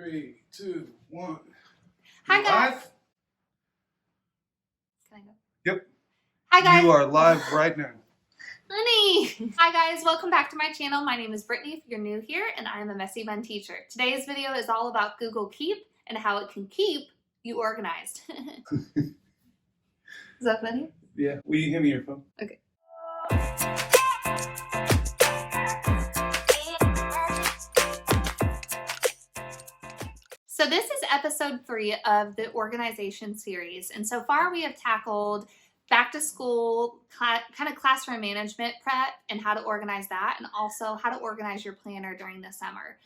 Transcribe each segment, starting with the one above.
3, 2, 1. Hi guys. Live? Can I go? Yep. Hi guys. You are live right now. Honey. Hi guys, welcome back to my channel. My name is Brittany if you're new here, and I am a messy bun teacher. Today's video is all about Google Keep and how it can keep you organized. Is that funny? Yeah. Will you hand me your phone? Okay. So this is episode 3 of the organization series, and so far we have tackled back to school, kind of classroom management prep and how to organize that, and also how to organize your planner during the summer.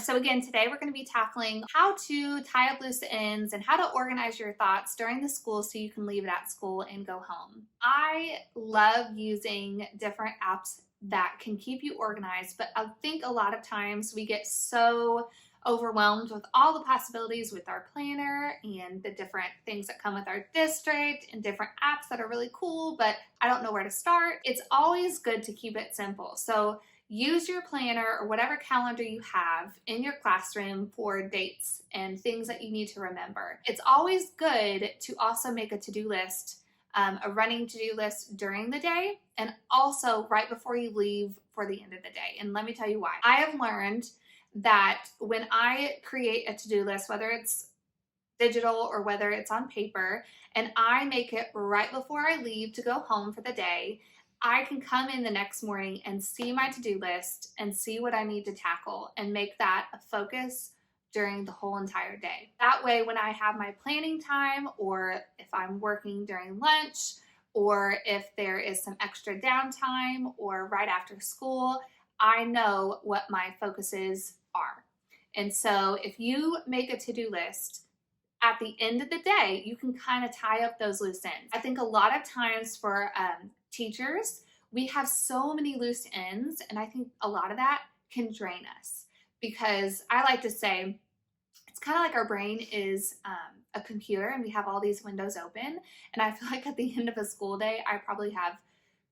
So again, today we're going to be tackling how to tie up loose ends and how to organize your thoughts during the school so you can leave it at school and go home. I love using different apps that can keep you organized, but I think a lot of times we get so overwhelmed with all the possibilities with our planner and the different things that come with our district and different apps that are really cool, but I don't know where to start. It's always good to keep it simple. So use your planner or whatever calendar you have in your classroom for dates and things that you need to remember. It's always good to also make a to-do list, a running to-do list during the day, and also right before you leave for the end of the day. And let me tell you why. I have learned that when I create a to-do list, whether it's digital or whether it's on paper, and I make it right before I leave to go home for the day, I can come in the next morning and see my to-do list and see what I need to tackle and make that a focus during the whole entire day. That way, when I have my planning time, or if I'm working during lunch, or if there is some extra downtime or right after school, I know what my focuses are. And so if you make a to-do list at the end of the day, you can kind of tie up those loose ends. I think a lot of times for teachers, we have so many loose ends, and I think a lot of that can drain us, because I like to say it's kind of like our brain is a computer and we have all these windows open, and I feel like at the end of a school day, I probably have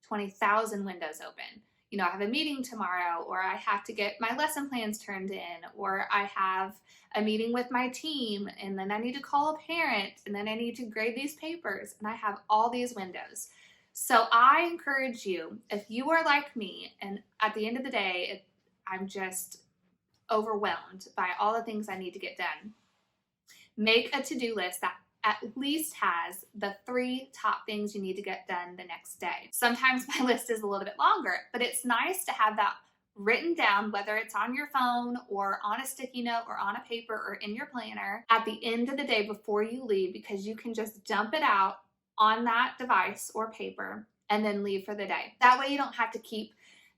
20,000 windows open. You know, I have a meeting tomorrow, or I have to get my lesson plans turned in, or I have a meeting with my team, and then I need to call a parent, and then I need to grade these papers, and I have all these windows. So I encourage you, if you are like me, and at the end of the day, I'm just overwhelmed by all the things I need to get done, make a to-do list that at least has the 3 top things you need to get done the next day. Sometimes my list is a little bit longer, but it's nice to have that written down, whether it's on your phone or on a sticky note or on a paper or in your planner at the end of the day before you leave, because you can just dump it out on that device or paper and then leave for the day. That way you don't have to keep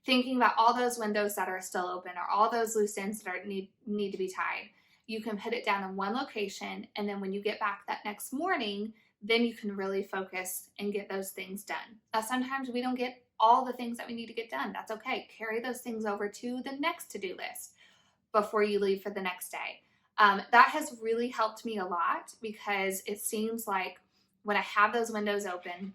thinking about all those windows that are still open or all those loose ends that need to be tied. You can put it down in one location, and then when you get back that next morning, then you can really focus and get those things done. Now, sometimes we don't get all the things that we need to get done. That's okay. Carry those things over to the next to-do list before you leave for the next day. That has really helped me a lot, because it seems like when I have those windows open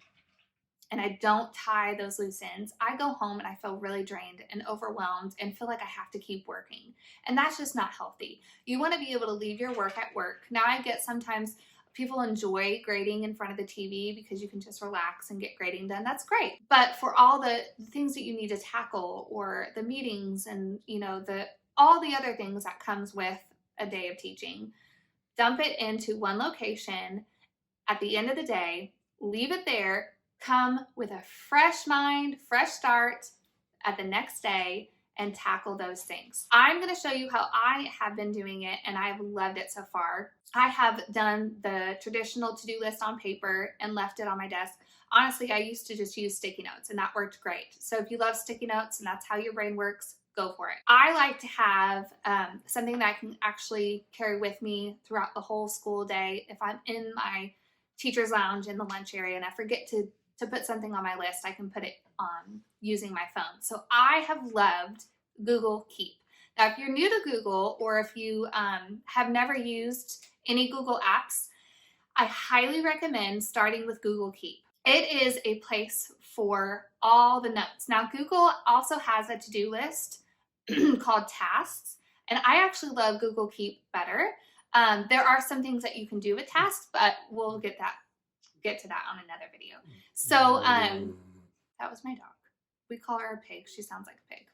and I don't tie those loose ends, I go home and I feel really drained and overwhelmed and feel like I have to keep working. And that's just not healthy. You want to be able to leave your work at work. Now, I get sometimes people enjoy grading in front of the TV because you can just relax and get grading done. That's great. But for all the things that you need to tackle, or the meetings and, you know, all the other things that comes with a day of teaching, dump it into one location at the end of the day, leave it there, come with a fresh mind, fresh start at the next day, and tackle those things. I'm going to show you how I have been doing it, and I've loved it so far. I have done the traditional to-do list on paper and left it on my desk. Honestly, I used to just use sticky notes, and that worked great. So if you love sticky notes and that's how your brain works, go for it. I like to have something that I can actually carry with me throughout the whole school day. If I'm in my teacher's lounge in the lunch area and I forget to put something on my list, I can put it on using my phone. So I have loved Google Keep. Now, if you're new to Google, or if you have never used any Google apps, I highly recommend starting with Google Keep. It is a place for all the notes. Now, Google also has a to-do list called tasks, And I actually love Google Keep better. There are some things that you can do with tasks, but we'll get to that on another video. So that was my dog. We call her a pig. She sounds like a pig.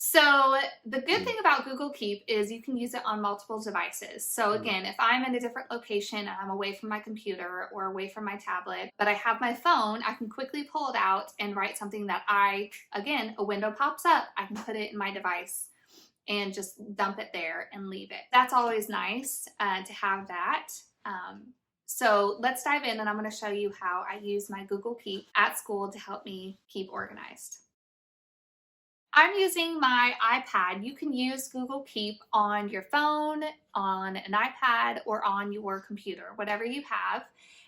So the good thing about Google Keep is you can use it on multiple devices. So again, if I'm in a different location and I'm away from my computer or away from my tablet, but I have my phone, I can quickly pull it out and write something that again, a window pops up, I can put it in my device and just dump it there and leave it. That's always nice to have that. So let's dive in and I'm going to show you how I use my Google Keep at school to help me keep organized. I'm using my iPad. You can use Google Keep on your phone, on an iPad, or on your computer, whatever you have.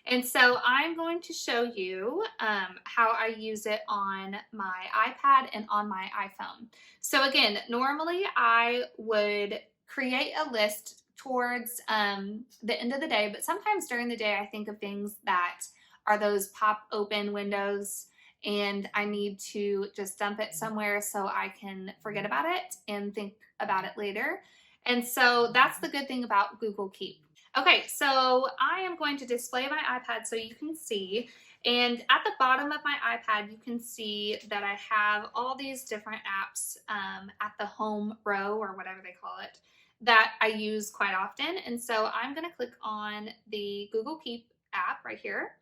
And so I'm going to show you how I use it on my iPad and on my iPhone. So again, normally I would create a list towards the end of the day, but sometimes during the day I think of things that are those pop open windows and I need to just dump it somewhere so I can forget about it and think about it later. And so that's the good thing about Google Keep. Okay, so I am going to display my iPad so you can see. And at the bottom of my iPad, you can see that I have all these different apps at the home row or whatever they call it that I use quite often. And so I'm going to click on the Google Keep app right here.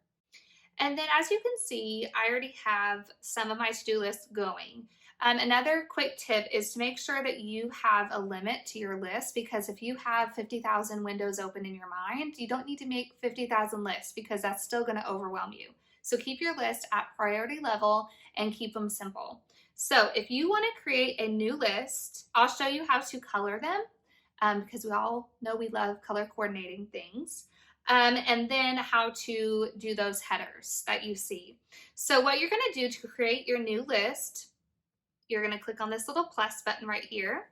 And then as you can see, I already have some of my to-do lists going. Another quick tip is to make sure that you have a limit to your list, because if you have 50,000 windows open in your mind, you don't need to make 50,000 lists because that's still going to overwhelm you. So keep your list at priority level and keep them simple. So if you want to create a new list, I'll show you how to color them because we all know we love color coordinating things. And then how to do those headers that you see. So what you're going to do to create your new list, you're going to click on this little plus button right here.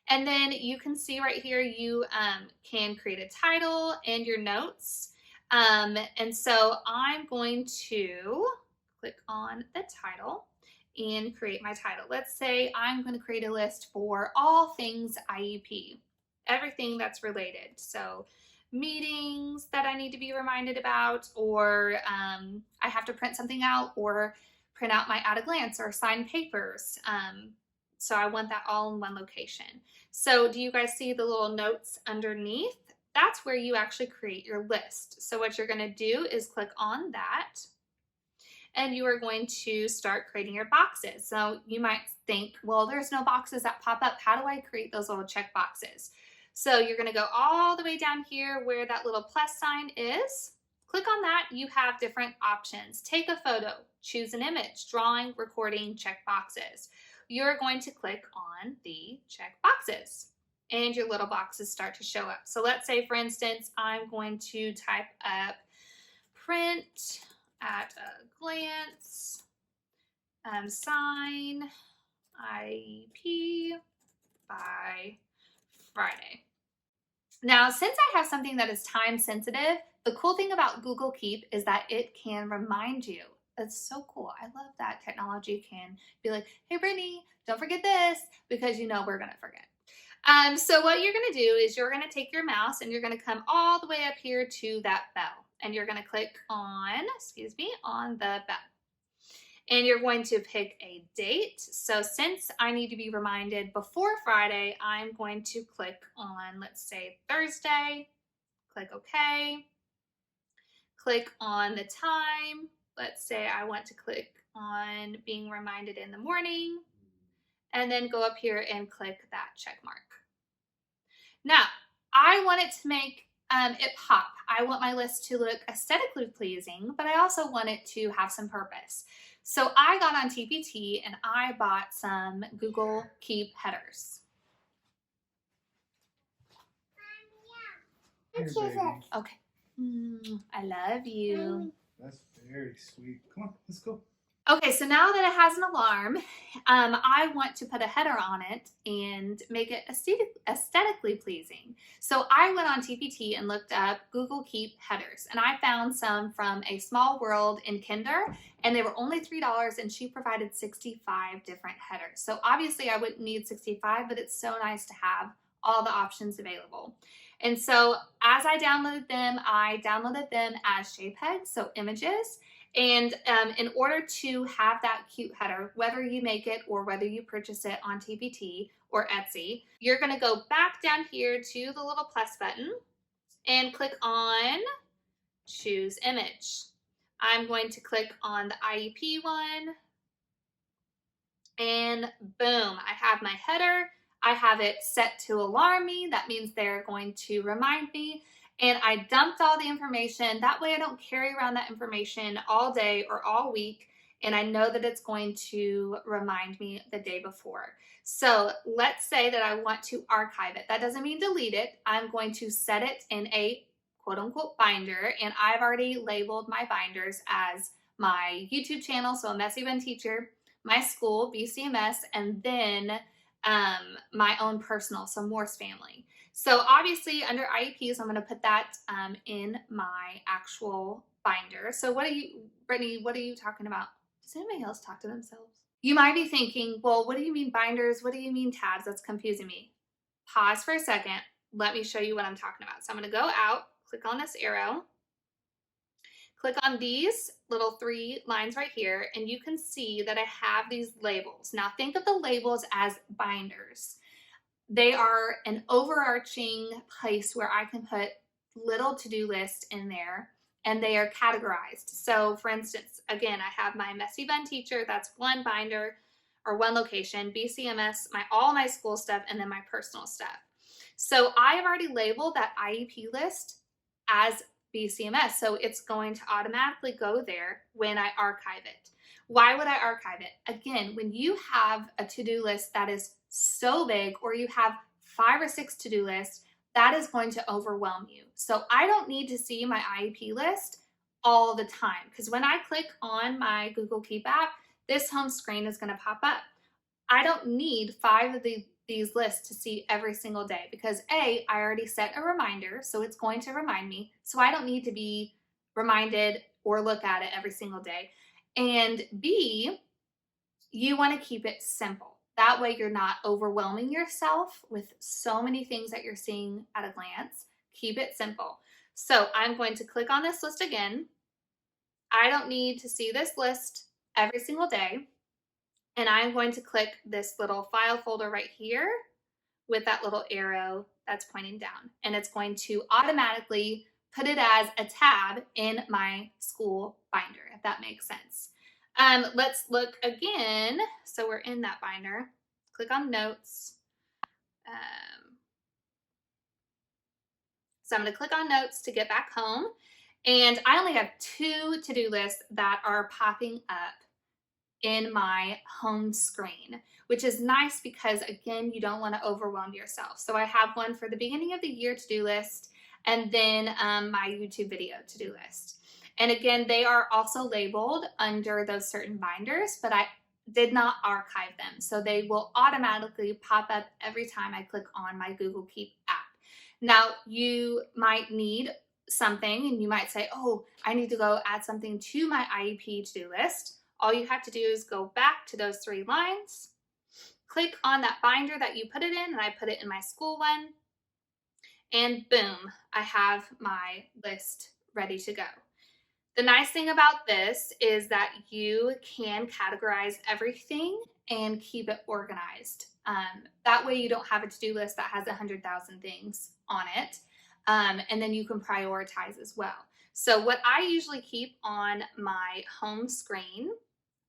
And then you can see right here, you can create a title and your notes. And so I'm going to click on the title and create my title. Let's say I'm going to create a list for all things IEP, everything that's related. So meetings that I need to be reminded about, or I have to print something out or print out my at a glance or sign papers. So I want that all in one location. So do you guys see the little notes underneath? That's where you actually create your list. So what you're going to do is click on that and you are going to start creating your boxes. So you might think, well, there's no boxes that pop up. How do I create those little check boxes? So you're going to go all the way down here where that little plus sign is. Click on that. You have different options. Take a photo, choose an image, drawing, recording, check boxes. You're going to click on the check boxes and your little boxes start to show up. So let's say, for instance, I'm going to type up print at a glance, sign IEP by Friday. Now, since I have something that is time sensitive, the cool thing about Google Keep is that it can remind you. That's so cool. I love that technology can be like, hey, Brittany, don't forget this, because you know we're going to forget. So what you're going to do is you're going to take your mouse and you're going to come all the way up here to that bell. And you're going to click on, on the bell. And you're going to pick a date. So since I need to be reminded before Friday, I'm going to click on, let's say, Thursday. Click OK. Click on the time. Let's say I want to click on being reminded in the morning. And then go up here and click that check mark. Now, I want it to make it pop. I want my list to look aesthetically pleasing, but I also want it to have some purpose. So I got on TPT and I bought some Google Keep headers. Okay. I love you. That's very sweet. Come on, let's go. Okay, so now that it has an alarm, I want to put a header on it and make it aesthetically pleasing. So I went on TPT and looked up Google Keep headers, and I found some from A Small World in Kinder, and they were only $3, and she provided 65 different headers. So obviously I wouldn't need 65, but it's so nice to have all the options available. And so as I downloaded them as JPEGs, so images. And in order to have that cute header, whether you make it or whether you purchase it on TPT or Etsy, you're going to go back down here to the little plus button and click on Choose Image. I'm going to click on the IEP one, and boom, I have my header. I have it set to alarm me. That means they're going to remind me. And I dumped all the information. That way I don't carry around that information all day or all week. And I know that it's going to remind me the day before. So let's say that I want to archive it. That doesn't mean delete it. I'm going to set it in a quote unquote binder. And I've already labeled my binders as my YouTube channel, so a Messy Bun Teacher, my school, BCMS, and then my own personal, so Morse Family. So obviously under IEPs, I'm going to put that in my actual binder. So Brittany, what are you talking about? Does anybody else talk to themselves? You might be thinking, well, what do you mean binders? What do you mean tabs? That's confusing me. Pause for a second. Let me show you what I'm talking about. So I'm going to go out, click on this arrow, click on these little 3 lines right here, and you can see that I have these labels. Now think of the labels as binders. They are an overarching place where I can put little to-do lists in there, and they are categorized. So for instance, again, I have my Messy Bun Teacher, that's one binder or one location, BCMS, all my school stuff, and then my personal stuff. So I have already labeled that IEP list as BCMS, so it's going to automatically go there when I archive it. Why would I archive it? Again, when you have a to-do list that is so big, or you have 5 or 6 to-do lists, that is going to overwhelm you. So I don't need to see my IEP list all the time, because when I click on my Google Keep app, this home screen is going to pop up. I don't need 5 of these lists to see every single day, because A, I already set a reminder, so it's going to remind me. So I don't need to be reminded or look at it every single day. And B, you want to keep it simple. That way you're not overwhelming yourself with so many things that you're seeing at a glance. Keep it simple. So I'm going to click on this list again. I don't need to see this list every single day. And I'm going to click this little file folder right here with that little arrow that's pointing down. And it's going to automatically put it as a tab in my school binder, if that makes sense. Let's look again. So we're in that binder. Click on notes. So I'm going to click on notes to get back home. And I only have 2 to-do lists that are popping up in my home screen, which is nice because, again, you don't want to overwhelm yourself. So I have one for the beginning of the year to-do list, and then my YouTube video to-do list. And again, they are also labeled under those certain binders, but I did not archive them. So they will automatically pop up every time I click on my Google Keep app. Now, you might need something and you might say, oh, I need to go add something to my IEP to-do list. All you have to do is go back to those 3 lines, click on that binder that you put it in, and I put it in my school one, and boom, I have my list ready to go. The nice thing about this is that you can categorize everything and keep it organized. That way you don't have a to-do list that has 100,000 things on it, and then you can prioritize as well. So what I usually keep on my home screen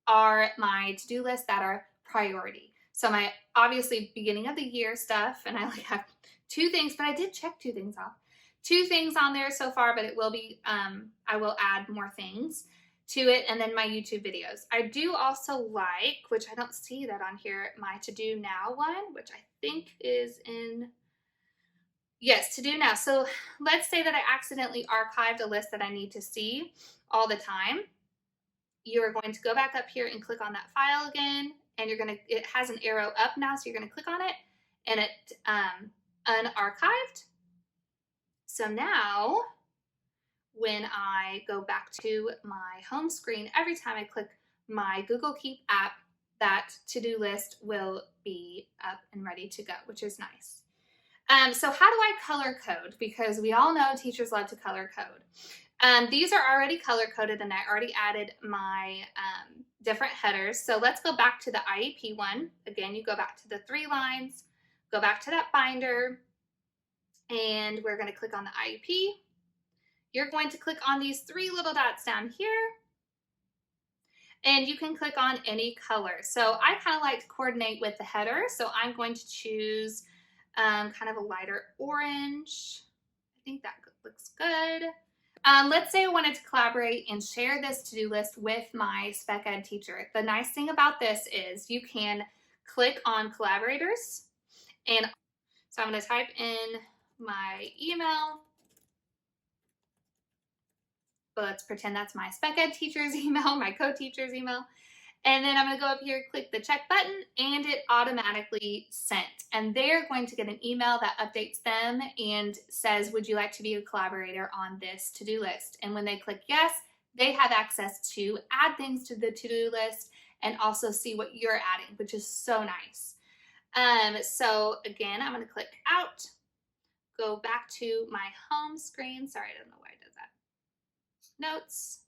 are my to-do lists that are priority. So my obviously beginning of the year stuff, and I like have 2 things, but I did check 2 things off. 2 things on there so far, but it will be, I will add more things to it, and then my YouTube videos. I do also like, which I don't see that on here, my To Do Now one, which I think is in, yes, To Do Now. So let's say that I accidentally archived a list that I need to see all the time. you're going to go back up here and click on that file again, and it has an arrow up now, so you're gonna click on it, and it unarchived. So now, when I go back to my home screen, every time I click my Google Keep app, that to-do list will be up and ready to go, which is nice. So how do I color code? Because we all know teachers love to color code. These are already color coded, and I already added my different headers. So let's go back to the IEP one. Again, you go back to the 3 lines, go back to that binder, and we're going to click on the IEP. You're going to click on these 3 little dots down here, and you can click on any color. So I kind of like to coordinate with the header, so I'm going to choose kind of a lighter orange. I think that looks good. Let's say I wanted to collaborate and share this to-do list with my spec ed teacher. The nice thing about this is you can click on collaborators, and so I'm going to type in my email, but let's pretend that's my spec ed teacher's email, my co-teacher's email. And then I'm going to go up here, click the check button, and it automatically sent. And they're going to get an email that updates them and says, would you like to be a collaborator on this to-do list? And when they click yes, they have access to add things to the to-do list and also see what you're adding, which is so nice. So again, I'm going to click out, go back to my home screen. Sorry, I don't know why I did that. Notes.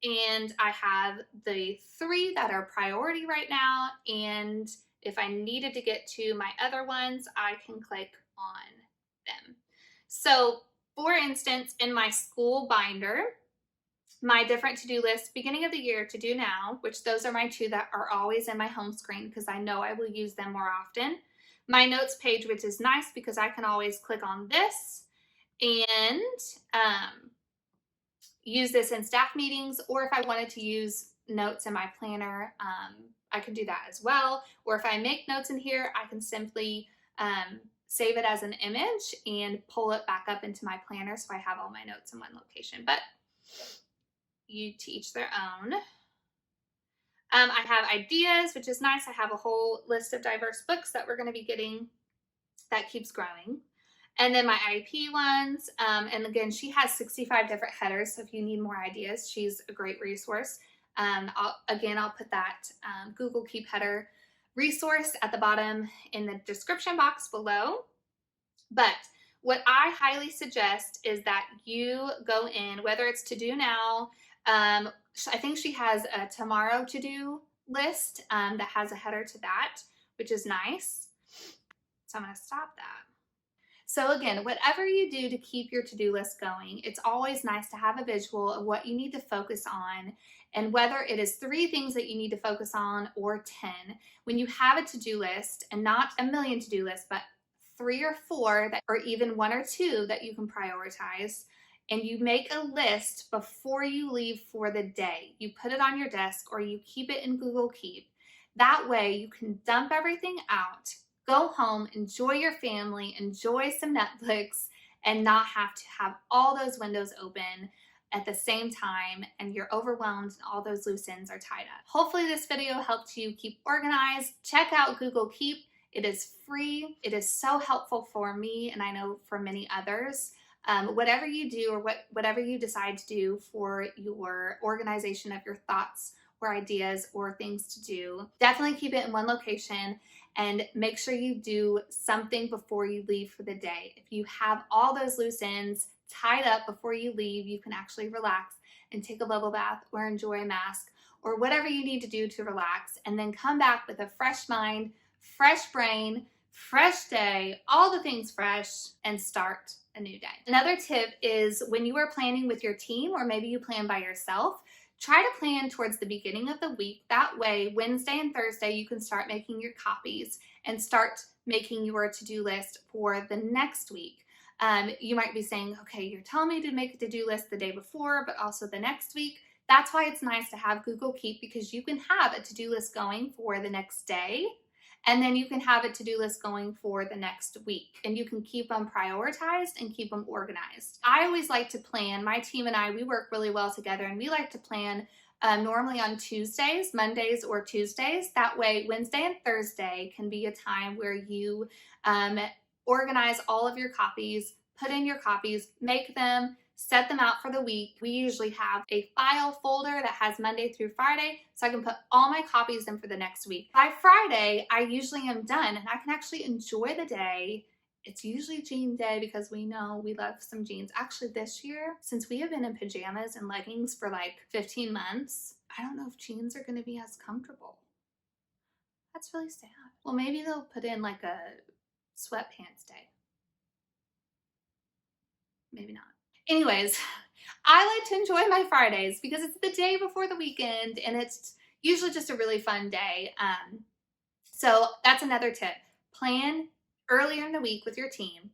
And I have the 3 that are priority right now, and if I needed to get to my other ones, I can click on them. So for instance, in my school binder, my different to-do list, beginning of the year, to do now, which those are my 2 that are always in my home screen because I know I will use them more often. My notes page, which is nice because I can always click on this and use this in staff meetings, or if I wanted to use notes in my planner, I can do that as well. Or if I make notes in here, I can simply save it as an image and pull it back up into my planner so I have all my notes in one location. But you to each their own. I have ideas, which is nice. I have a whole list of diverse books that we're going to be getting that keeps growing. And then my IEP ones, and again, she has 65 different headers, so if you need more ideas, she's a great resource. I'll put that Google Keep header resource at the bottom in the description box below. But what I highly suggest is that you go in, whether it's to do now, I think she has a tomorrow to do list that has a header to that, which is nice. So I'm going to stop that. So again, whatever you do to keep your to-do list going, it's always nice to have a visual of what you need to focus on, and whether it is 3 things that you need to focus on or 10. When you have a to-do list, and not a million to-do lists, but 3 or 4 that, or even 1 or 2 that you can prioritize, and you make a list before you leave for the day. You put it on your desk or you keep it in Google Keep. That way you can dump everything out, go home, enjoy your family, enjoy some Netflix, and not have to have all those windows open at the same time and you're overwhelmed and all those loose ends are tied up. Hopefully this video helped you keep organized. Check out Google Keep. It is free. It is so helpful for me, and I know for many others. Whatever you do or whatever you decide to do for your organization of your thoughts or ideas or things to do, definitely keep it in one location and make sure you do something before you leave for the day. If you have all those loose ends tied up before you leave, you can actually relax and take a bubble bath or enjoy a mask or whatever you need to do to relax, and then come back with a fresh mind, fresh brain, fresh day, all the things fresh, and start a new day. Another tip is when you are planning with your team, or maybe you plan by yourself, try to plan towards the beginning of the week. That way, Wednesday and Thursday, you can start making your copies and start making your to-do list for the next week. You might be saying, okay, you're telling me to make a to-do list the day before, but also the next week. That's why it's nice to have Google Keep, because you can have a to-do list going for the next day, and then you can have a to-do list going for the next week, and you can keep them prioritized and keep them organized. I always like to plan. My team and I, we work really well together, and we like to plan normally on Tuesdays, Mondays or Tuesdays. That way Wednesday and Thursday can be a time where you organize all of your copies, put in your copies, make them, set them out for the week. We usually have a file folder that has Monday through Friday, so I can put all my copies in for the next week. By Friday, I usually am done and I can actually enjoy the day. It's usually jean day because we know we love some jeans. Actually, this year, since we have been in pajamas and leggings for like 15 months, I don't know if jeans are gonna be as comfortable. That's really sad. Well, maybe they'll put in like a sweatpants day. Maybe not. Anyways, I like to enjoy my Fridays because it's the day before the weekend and it's usually just a really fun day. So that's another tip. Plan earlier in the week with your team.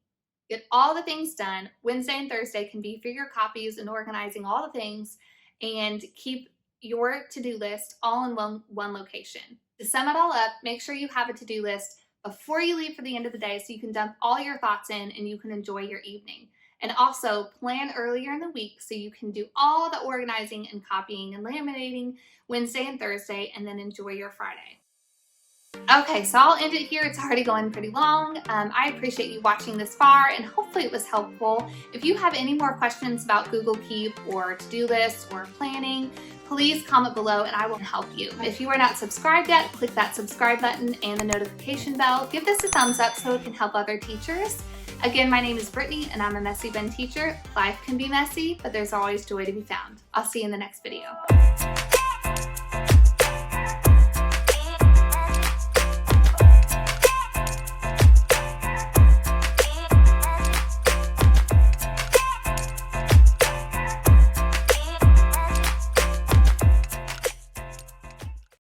Get all the things done. Wednesday and Thursday can be for your copies and organizing all the things, and keep your to-do list all in one location. To sum it all up, make sure you have a to-do list before you leave for the end of the day so you can dump all your thoughts in and you can enjoy your evening. And also plan earlier in the week so you can do all the organizing and copying and laminating Wednesday and Thursday and then enjoy your Friday. Okay, so I'll end it here. It's already going pretty long. I appreciate you watching this far and hopefully it was helpful. If you have any more questions about Google Keep or to-do lists or planning, please comment below and I will help you. If you are not subscribed yet, click that subscribe button and the notification bell. Give this a thumbs up so it can help other teachers. Again, my name is Brittany and I'm a Messy Bun teacher. Life can be messy, but there's always joy to be found. I'll see you in the next video.